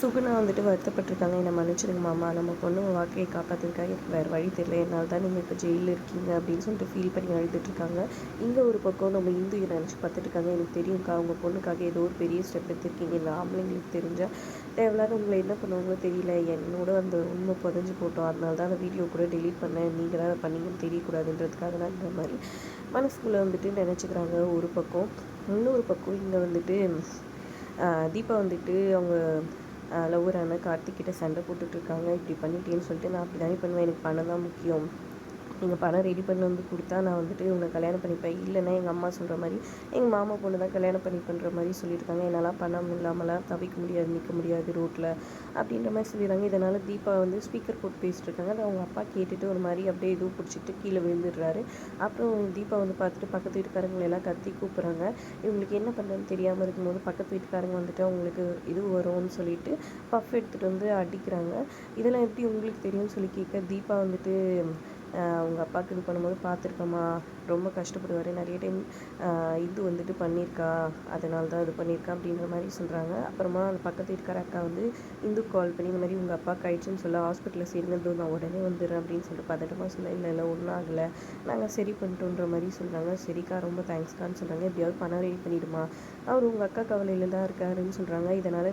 சுகுணா வந்துட்டு வருத்தப்பட்டிருக்காங்க. என்னை மன்னிச்சிடுங்க மாமா, நம்ம பொண்ணு வாழ்க்கையை காப்பாற்றுறதுக்காக எனக்கு வேறு வழி தெரியல, என்னால் தான் நீங்கள் இப்போ ஜெயிலில் இருக்கீங்க அப்படின்னு சொல்லிட்டு ஃபீல் பண்ணி அழுதுட்டுருக்காங்க. இங்கே ஒரு பக்கம் நம்ம இந்துவை நினச்சி பார்த்துட்ருக்காங்க. எனக்கு தெரியும்க்கா, அவங்க பொண்ணுக்காக ஏதோ ஒரு பெரிய ஸ்டெப் எடுத்திருக்கீங்க. இந்த ஆம்பளைங்களுக்கு தெரிஞ்சால் தேவையில்லாத உங்களை என்ன பண்ணுவாங்களோ தெரியல, என்னோட அந்த உண்மை புதஞ்சு போட்டோம், அதனால தான் அந்த வீடியோ கூட டெலீட் பண்ணேன், நீங்கள் தான் அதை பண்ணீங்கன்னு தெரியக்கூடாதுன்றதுக்காக தான் இந்த மாதிரி மனசுக்குள்ளே வந்துட்டு நினச்சிக்கிறாங்க ஒரு பக்கம். இன்னொரு பக்கம் இங்கே வந்துட்டு தீபா வந்துட்டு அவங்க லவ்வரான கார்த்திக்கிட்ட சண்டை போட்டுட்ருக்காங்க. இப்படி பண்ணிட்டேன்னு சொல்லிட்டு, நான் அப்படி தானே பண்ணுவேன், எனக்கு பணம் தான் முக்கியம், நீங்கள் பணம் ரெடி பண்ணி வந்து கொடுத்தா நான் வந்துட்டு உன்னை கல்யாணம் பண்ணிப்பேன், இல்லைன்னா எங்கள் அம்மா சொல்கிற மாதிரி எங்கள் மாமா பொண்ணு தான் கல்யாணம் பண்ணிப்பேன்ற மாதிரி சொல்லியிருக்காங்க. என்னால் பணம் இல்லாமலாம் தவிக்க முடியாது, நிற்க முடியாது ரோட்டில் அப்படின்ற மாதிரி சொல்லிடுறாங்க. இதனால் தீபா வந்து ஸ்பீக்கர் போட்டு பேசிட்டு இருக்காங்க. அதை அவங்க அப்பா கேட்டுட்டு ஒரு மாதிரி அப்படியே எதுவும் பிடிச்சிட்டு கீழே விழுந்துடுறாரு. அப்புறம் தீபா வந்து பார்த்துட்டு பக்கத்து வீட்டுக்காரங்களெல்லாம் கத்தி கூப்பிட்றாங்க. இவங்களுக்கு என்ன பண்ணுறதுன்னு தெரியாமல் இருக்கும்போது பக்கத்து வீட்டுக்காரங்க வந்துட்டு அவங்களுக்கு இது வரும்னு சொல்லிட்டு பஃப் எடுத்துகிட்டு வந்து அடிக்கிறாங்க. இதெல்லாம் எப்படி உங்களுக்கு தெரியும்னு சொல்லி கேட்க, தீபா வந்துட்டு அவங்க அப்பாவுக்கு இது பண்ணும்போது பார்த்துருக்கம்மா, ரொம்ப கஷ்டப்படுவார், நிறைய டைம் இது வந்துட்டு பண்ணியிருக்கா, அதனால தான் இது பண்ணியிருக்கா அப்படின்ற மாதிரி சொல்கிறாங்க. அப்புறமா அந்த பக்கத்து வீட்டுக்கார அக்கா வந்து இந்துக்கு கால் பண்ணி இந்த மாதிரி உங்கள் அப்பாவுக்கு ஆயிடுச்சுன்னு சொல்ல, ஹாஸ்பிட்டலில் சேருங்க, நான் உடனே வந்துடுறேன் அப்படின்னு சொல்லிட்டு பதட்டமாக சொல்ல, இல்லை ஒன்றும் ஆகலை, நாங்கள் சரி பண்ணிட்டோன்ற மாதிரி சொல்கிறாங்க. சரிக்கா, ரொம்ப தேங்க்ஸ்க்கான்னு சொல்கிறாங்க. எப்படியாவது பணம் ரெடி பண்ணிவிடுமா, அவர் உங்கள் அக்கா கவலையில் தான் இருக்காருன்னு சொல்கிறாங்க. இதனால்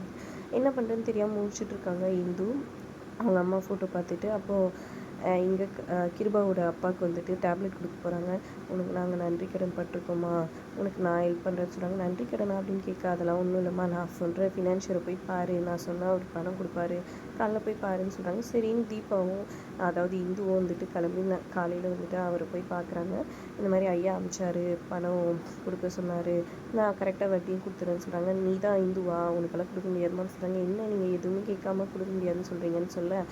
என்ன பண்ணுறதுன்னு தெரியாமல் முடிச்சுட்ருக்காங்க இந்து. அவங்க அம்மா ஃபோட்டோ பார்த்துட்டு அப்போது இங்கே கிருபாவோட அப்பாவுக்கு வந்துட்டு டேப்லெட் கொடுக்க போகிறாங்க. உனக்கு நாங்கள் நன்றி கடன் பட்டிருக்கோம்மா, உனக்கு நான் ஹெல்ப் பண்ணுறேன்னு சொல்கிறாங்க. நன்றி கடனா அப்படின்னு கேட்க, அதெல்லாம் ஒன்றும் இல்லைம்மா, நான் சொல்கிற ஃபினான்ஷியரை போய் பாரு, நான் சொன்னால் அவர் பணம் கொடுப்பாரு, காலைல போய் பாருன்னு சொல்கிறாங்க. சரின்னு தீபாவும் அதாவது இந்துவும் வந்துட்டு கிளம்பி காலையில் வந்துட்டு அவரை போய் பார்க்குறாங்க. இந்த மாதிரி ஐயா அமிச்சார், பணம் கொடுக்க சொன்னார், நான் கரெக்டாக வட்டியும் கொடுத்துறேன்னு சொல்கிறாங்க. நீ தான் இந்துவா, உனக்கெல்லாம் கொடுக்க முடியாதுமான்னு சொல்கிறாங்க. என்ன நீங்கள் எதுவுமே கேட்காம கொடுக்க முடியாதுன்னு சொல்கிறீங்கன்னு சொல்ல,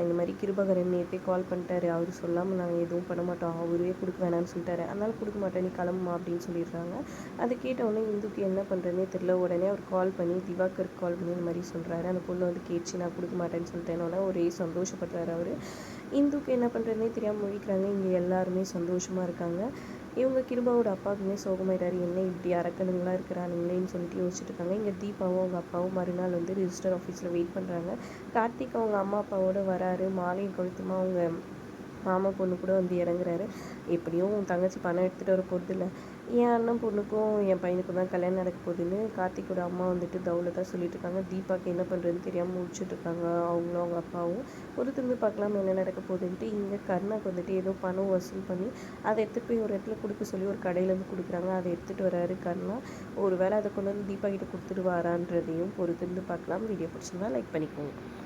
இந்த மாதிரி கிருபாகரன் நேற்றே கால் பண்ணிட்டாரு, அவர் சொல்லாமல் நாங்கள் எதுவும் பண்ண மாட்டோம், அவரே கொடுக்க வேணாம்னு சொல்லிட்டாரு, அதனால் கொடுக்க மாட்டேன், நீ கிளம்புமா அப்படின்னு சொல்லிடுறாங்க. அதை கேட்டவுடனே இந்துக்கு என்ன பண்ணுறதுனே தெரியல. உடனே அவர் கால் பண்ணி திவாகருக்கு கால் பண்ணி இந்த மாதிரி சொல்கிறாரு. அந்த பொண்ணு வந்து கேட்டுச்சு, நான் கொடுக்க மாட்டேன்னு சொல்லிட்டேனோடனே ஒரே சந்தோஷப்படுறாரு அவர். இந்துக்கு என்ன பண்ணுறதுனே தெரியாமல் முழிக்கிறாங்க. இங்கே எல்லாருமே சந்தோஷமாக இருக்காங்க. இவங்க கிருபாவோட அப்பாவுக்குமே சோகமாயிட்டாரு, என்ன இப்படி அரக்கணுங்களாக இருக்கிறானுங்களேன்னு சொல்லிட்டு யோசிச்சுட்டு இருக்காங்க. இங்கே தீபாவும் அவங்க அப்பாவும் மறுநாள் வந்து ரிஜிஸ்டர் ஆஃபீஸில் வெயிட் பண்ணுறாங்க. கார்த்திக் அவங்க அம்மா அப்பாவோட வராரு. மாலையும் கழுத்துமா அவங்க மாமா பொண்ணு கூட வந்து இறங்குறாரு. எப்படியும் உன் தங்கச்சி பணம் எடுத்துகிட்டு வர போகிறது இல்லை, என் அண்ணன் பொண்ணுக்கும் என் பையனுக்கும் தான் கல்யாணம் நடக்க போகுதுன்னு கார்த்திக்கோட அம்மா வந்துட்டு தௌலத்தாக சொல்லிட்டு இருக்காங்க. தீபாவுக்கு என்ன பண்ணுறதுன்னு தெரியாமல் முடிச்சுட்டு இருக்காங்க அவங்களும் அவங்க அப்பாவும். பொறுத்திருந்து பார்க்கலாம் என்ன நடக்க போகுதுன்ட்டு. இங்கே கர்ணாக்கு வந்துட்டு ஏதோ பணம் வசூல் பண்ணி அதை எடுத்துகிட்டு போய் ஒரு இடத்துல கொடுக்க சொல்லி ஒரு கடையிலேருந்து கொடுக்குறாங்க. அதை எடுத்துகிட்டு வராரு கர்ணா. ஒரு வேளை அதை கொண்டு வந்து தீபா கிட்ட கொடுத்துட்டு வரான்றதையும் பொறுத்திருந்து பார்க்கலாம். வீடியோ பிடிச்சிருந்தா லைக் பண்ணிக்கோங்க.